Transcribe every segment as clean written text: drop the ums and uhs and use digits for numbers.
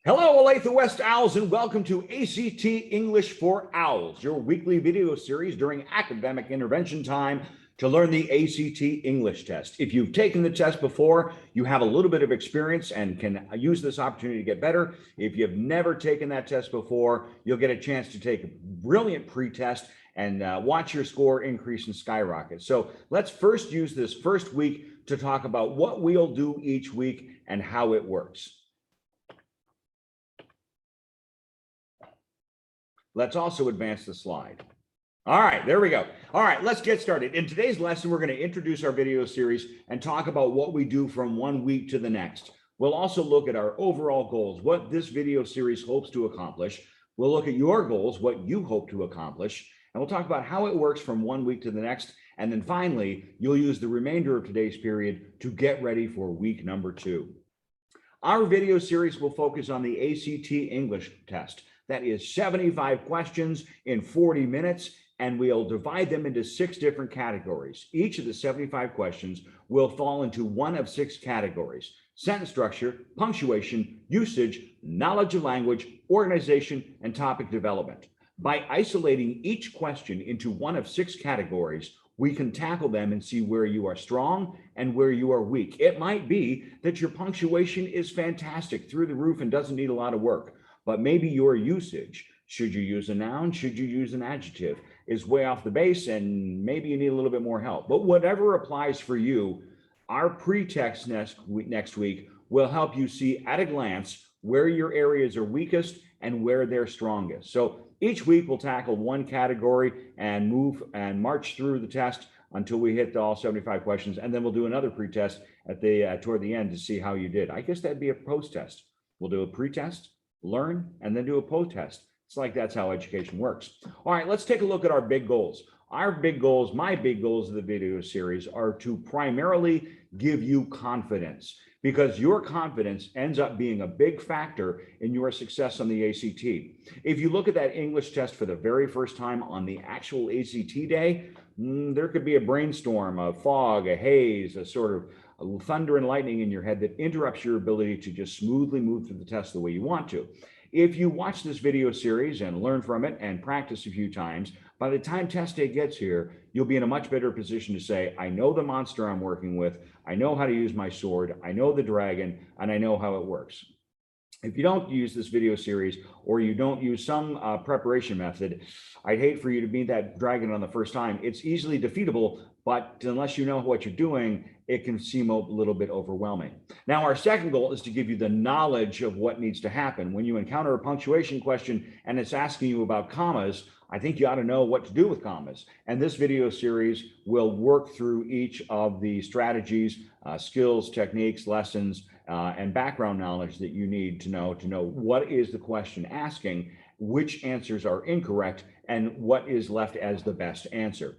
Hello, Olathe West Owls, and welcome to ACT English for Owls, your weekly video series during academic intervention time to learn the ACT English test. If you've taken the test before, you have a little bit of experience and can use this opportunity to get better. If you've never taken that test before, you'll get a chance to take a brilliant pretest and watch your score increase and skyrocket. So let's first use this first week to talk about what we'll do each week and how it works. Let's also advance the slide. All right, there we go. All right, let's get started. In today's lesson, we're going to introduce our video series and talk about what we do from one week to the next. We'll also look at our overall goals, what this video series hopes to accomplish. We'll look at your goals, what you hope to accomplish, and we'll talk about how it works from one week to the next. And then finally, you'll use the remainder of today's period to get ready for week number 2. Our video series will focus on the ACT English test. That is 75 questions in 40 minutes, and we'll divide them into 6 different categories. Each of the 75 questions will fall into one of 6 categories: sentence structure, punctuation, usage, knowledge of language, organization, and topic development. By isolating each question into one of 6 categories, we can tackle them and see where you are strong and where you are weak. It might be that your punctuation is fantastic, through the roof, and doesn't need a lot of work. But maybe your usage, should you use a noun, should you use an adjective, is way off the base, and maybe you need a little bit more help. But whatever applies for you, our pretest next week will help you see at a glance where your areas are weakest and where they're strongest. So each week we'll tackle one category and move and march through the test until we hit all 75 questions, and then we'll do another pretest at toward the end to see how you did. I guess that'd be a post-test. We'll do a pretest, learn, and then do a post-test. It's like that's how education works. All right, let's take a look at our big goals. Our big goals, my big goals of the video series, are to primarily give you confidence, because your confidence ends up being a big factor in your success on the ACT. If you look at that English test for the very first time on the actual ACT day, there could be a brainstorm, a fog, a haze, a sort of thunder and lightning in your head that interrupts your ability to just smoothly move through the test the way you want to. If you watch this video series and learn from it and practice a few times, by the time test day gets here, you'll be in a much better position to say, I know the monster I'm working with, I know how to use my sword, I know the dragon, and I know how it works. If you don't use this video series, or you don't use some preparation method, I'd hate for you to meet that dragon on the first time. It's easily defeatable, but unless you know what you're doing, it can seem a little bit overwhelming. Now, our second goal is to give you the knowledge of what needs to happen. When you encounter a punctuation question and it's asking you about commas, I think you ought to know what to do with commas. And this video series will work through each of the strategies, skills, techniques, lessons, and background knowledge that you need to know what is the question asking, which answers are incorrect, and what is left as the best answer.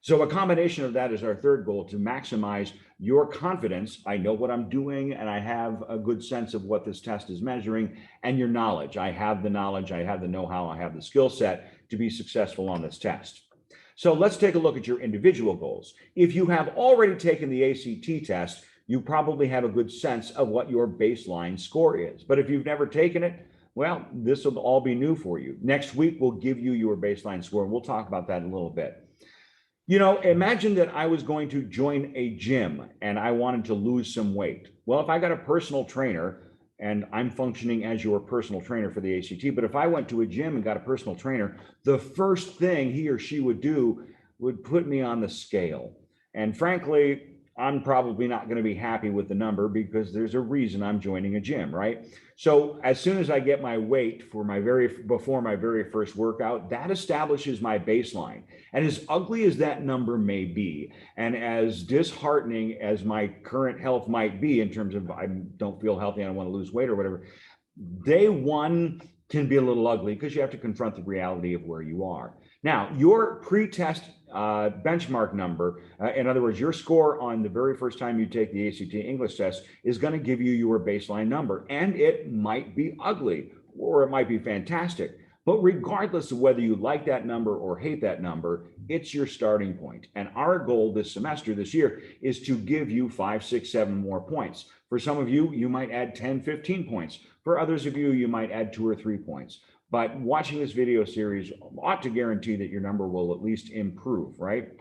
So a combination of that is our third goal, to maximize your confidence. I know what I'm doing, and I have a good sense of what this test is measuring, and your knowledge. I have the knowledge, I have the know-how, I have the skill set to be successful on this test. So let's take a look at your individual goals. If you have already taken the ACT test, you probably have a good sense of what your baseline score is. But if you've never taken it, well, this will all be new for you. Next week, we'll give you your baseline score, and we'll talk about that in a little bit. You know, imagine that I was going to join a gym and I wanted to lose some weight. Well, if I got a personal trainer, and I'm functioning as your personal trainer for the ACT, but if I went to a gym and got a personal trainer, the first thing he or she would do would put me on the scale. And frankly, I'm probably not going to be happy with the number, because there's a reason I'm joining a gym, right? So as soon as I get my weight for before my very first workout, that establishes my baseline. And as ugly as that number may be, and as disheartening as my current health might be in terms of I don't feel healthy, I don't want to lose weight or whatever, day one can be a little ugly because you have to confront the reality of where you are. Now, your pretest benchmark number, in other words, your score on the very first time you take the ACT English test, is going to give you your baseline number. And it might be ugly, or it might be fantastic. But regardless of whether you like that number or hate that number, it's your starting point. And our goal this semester, this year, is to give you 5, 6, 7 more points. For some of you, you might add 10, 15 points. For others of you, you might add 2 or 3 points. But watching this video series ought to guarantee that your number will at least improve, right?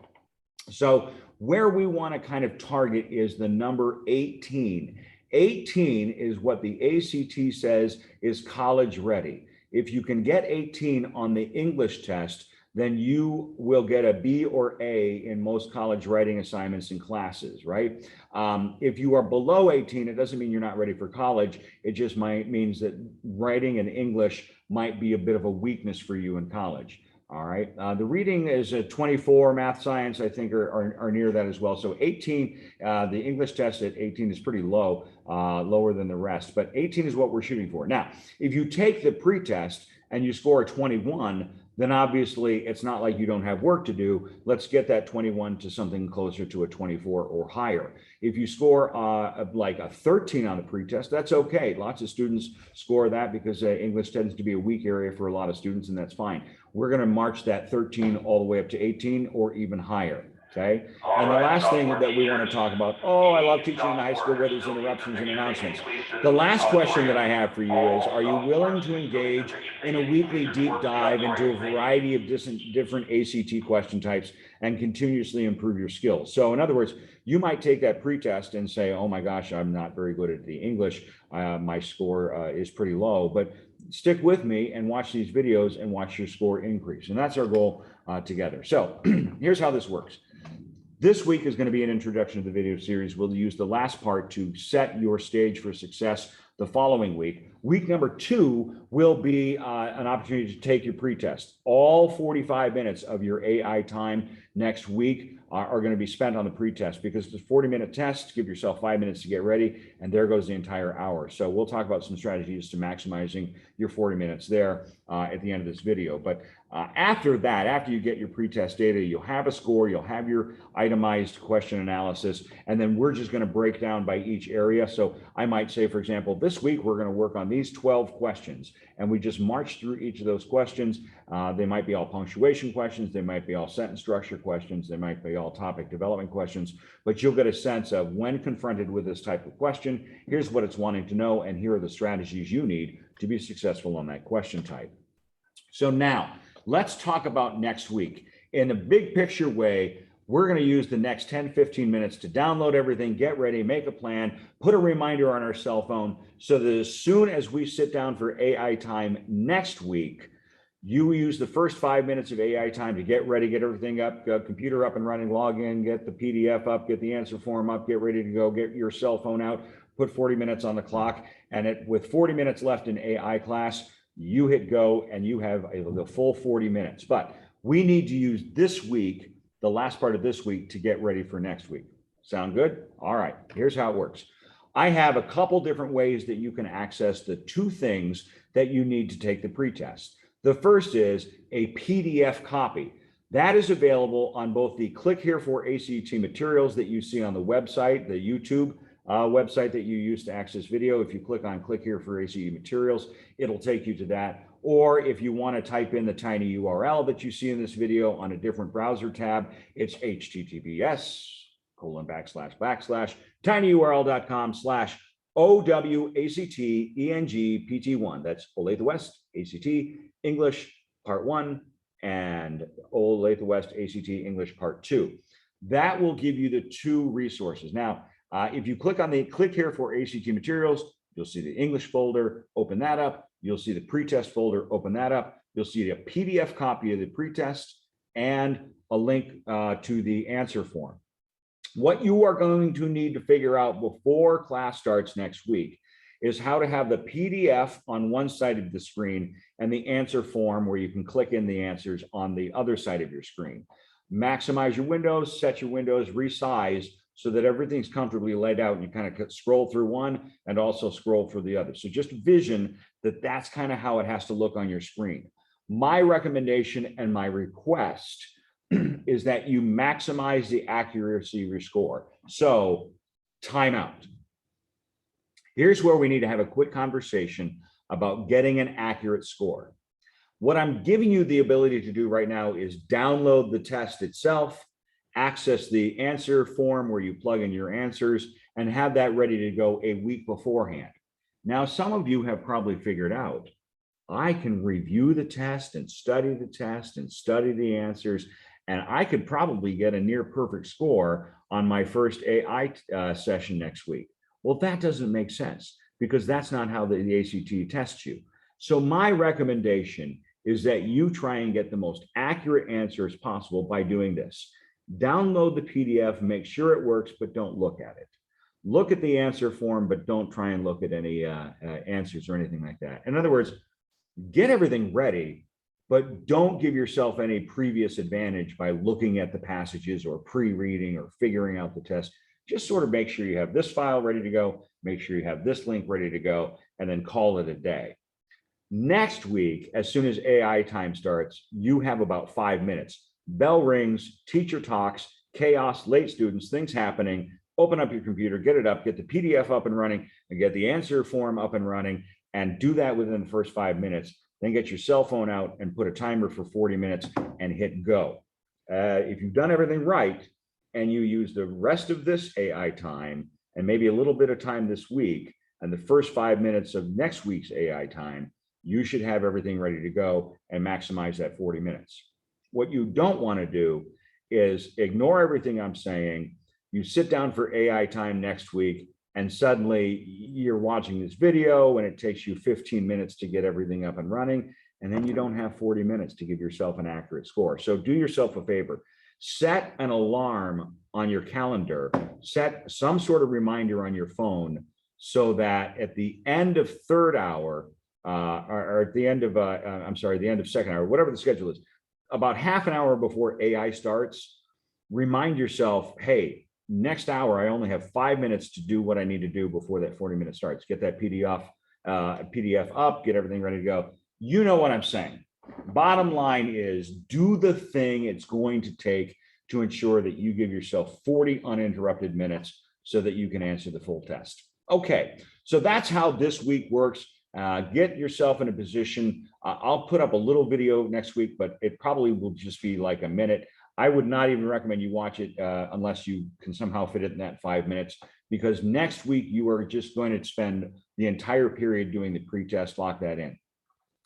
So where we want to kind of target is the number 18. 18 is what the ACT says is college ready. If you can get 18 on the English test, then you will get a B or A in most college writing assignments and classes, right? If you are below 18, it doesn't mean you're not ready for college. It just means that writing in English might be a bit of a weakness for you in college. All right. The reading is a 24, math, science, I think are near that as well. So 18, the English test at 18 is pretty low, lower than the rest, but 18 is what we're shooting for. Now, if you take the pretest and you score a 21, then obviously it's not like you don't have work to do. Let's get that 21 to something closer to a 24 or higher. If you score like a 13 on the pretest, that's okay. Lots of students score that because English tends to be a weak area for a lot of students, and that's fine. We're going to march that 13 all the way up to 18 or even higher. Okay. And the last thing that we want to talk about, I love teaching in high school where there's interruptions and announcements. The last question that I have for you is, are you willing to engage in a weekly deep dive into a variety of different ACT question types and continuously improve your skills? So in other words, you might take that pretest and say, oh my gosh, I'm not very good at the English. My score is pretty low, but stick with me and watch these videos and watch your score increase. And that's our goal together. So here's how this works. This week is going to be an introduction to the video series. We'll use the last part to set your stage for success the following week. Week number 2 will be an opportunity to take your pretest. All 45 minutes of your AI time next week are going to be spent on the pretest, because it's a 40-minute test. Give yourself 5 minutes to get ready, and there goes the entire hour. So we'll talk about some strategies to maximizing your 40 minutes there at the end of this video. But after that, after you get your pretest data, you'll have a score, you'll have your itemized question analysis, and then we're just going to break down by each area. So I might say, for example, this week we're going to work on these 12 questions, and we just march through each of those questions. They might be all punctuation questions, they might be all sentence structure questions, they might be all topic development questions, but you'll get a sense of when confronted with this type of question, here's what it's wanting to know, and here are the strategies you need to be successful on that question type. So now, let's talk about next week. In a big picture way, we're going to use the next 10, 15 minutes to download everything, get ready, make a plan, put a reminder on our cell phone so that as soon as we sit down for AI time next week, you use the first 5 minutes of AI time to get ready, get everything up, computer up and running, log in, get the PDF up, get the answer form up, get ready to go, get your cell phone out, put 40 minutes on the clock. And with 40 minutes left in AI class, you hit go and you have the full 40 minutes. But we need to use this week, the last part of this week, to get ready for next week. Sound good? All right, here's how it works. I have a couple different ways that you can access the 2 things that you need to take the pretest. The first is a PDF copy. That is available on both the Click Here for ACT materials that you see on the website, the YouTube website that you use to access video. If you click on Click Here for ACT materials, it'll take you to that. Or if you want to type in the tiny URL that you see in this video on a different browser tab, it's https://tinyurl.com/OWACTENGPT1. That's Olathe West ACT English Part 1 and Olathe West ACT English Part 2. That will give you the 2 resources. Now, if you click on the Click Here for ACT materials, you'll see the English folder, open that up. You'll see the pretest folder, open that up. You'll see a PDF copy of the pretest and a link to the answer form. What you are going to need to figure out before class starts next week is how to have the PDF on one side of the screen and the answer form where you can click in the answers on the other side of your screen. Maximize your windows, set your windows, resize so that everything's comfortably laid out and you kind of scroll through one and also scroll through the other. So just vision that that's kind of how it has to look on your screen. My recommendation and my request is that you maximize the accuracy of your score. So timeout. Here's where we need to have a quick conversation about getting an accurate score. What I'm giving you the ability to do right now is download the test itself, access the answer form where you plug in your answers, and have that ready to go a week beforehand. Now, some of you have probably figured out, I can review the test and study the answers, and I could probably get a near perfect score on my first AI session next week. Well, that doesn't make sense because that's not how the ACT tests you. So my recommendation is that you try and get the most accurate answer as possible by doing this. Download the PDF, make sure it works, but don't look at it. Look at the answer form, but don't try and look at any answers or anything like that. In other words, get everything ready, but don't give yourself any previous advantage by looking at the passages or pre-reading or figuring out the test. Just sort of make sure you have this file ready to go, make sure you have this link ready to go, and then call it a day. Next week, as soon as AI time starts, you have about 5 minutes. Bell rings, teacher talks, chaos, late students, things happening. Open up your computer, get it up, get the PDF up and running, and get the answer form up and running, and do that within the first 5 minutes. Then get your cell phone out and put a timer for 40 minutes and hit go. If you've done everything right and you use the rest of this AI time and maybe a little bit of time this week and the first 5 minutes of next week's AI time, you should have everything ready to go and maximize that 40 minutes. What you don't want to do is ignore everything I'm saying. You sit down for AI time next week and suddenly you're watching this video and it takes you 15 minutes to get everything up and running. And then you don't have 40 minutes to give yourself an accurate score. So do yourself a favor, set an alarm on your calendar, set some sort of reminder on your phone so that at the end of third hour, or at the end of, the end of second hour, whatever the schedule is, about half an hour before AI starts, remind yourself, hey, next hour, I only have 5 minutes to do what I need to do before that 40 minutes starts. Get that PDF up, get everything ready to go. You know what I'm saying. Bottom line is do the thing it's going to take to ensure that you give yourself 40 uninterrupted minutes so that you can answer the full test. Okay, so that's how this week works. Get yourself in a position. I'll put up a little video next week, but it probably will just be like a minute. I would not even recommend you watch it unless you can somehow fit it in that 5 minutes, because next week you are just going to spend the entire period doing the pretest. Lock that in.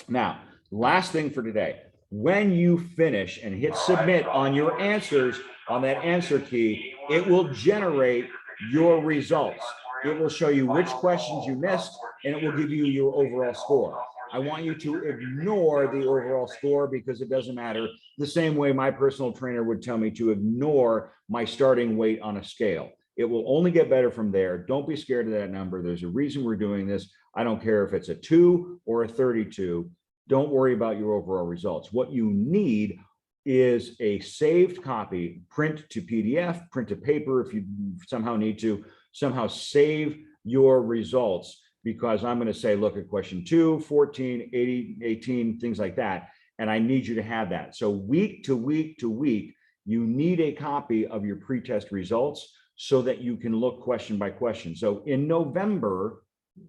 Now, last thing for today, when you finish and hit submit on your answers on that answer key, it will generate your results. It will show you which questions you missed, and it will give you your overall score. I want you to ignore the overall score because it doesn't matter. The same way my personal trainer would tell me to ignore my starting weight on a scale. It will only get better from there. Don't be scared of that number. There's a reason we're doing this. I don't care if it's a 2 or a 32. Don't worry about your overall results. What you need is a saved copy, print to PDF, print to paper if you somehow need to, somehow save your results, because I'm going to say, look at question 2, 14, 80, 18, things like that. And I need you to have that. So week to week to week, you need a copy of your pretest results so that you can look question by question. So in November,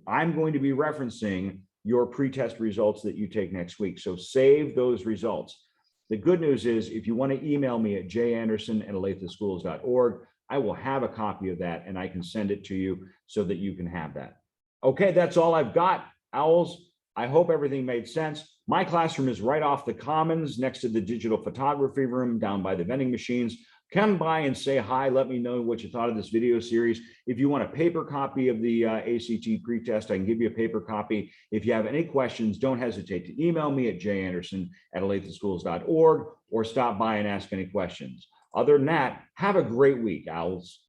I'm going to be referencing your pretest results that you take next week. So save those results. The good news is if you want to email me at janderson@olatheschools.org, I will have a copy of that and I can send it to you so that you can have that. Okay, that's all I've got, Owls. I hope everything made sense. My classroom is right off the Commons next to the digital photography room down by the vending machines. Come by and say hi. Let me know what you thought of this video series. If you want a paper copy of the ACT pretest, I can give you a paper copy. If you have any questions, don't hesitate to email me at janderson@olatheschools.org or stop by and ask any questions. Other than that, have a great week, Owls.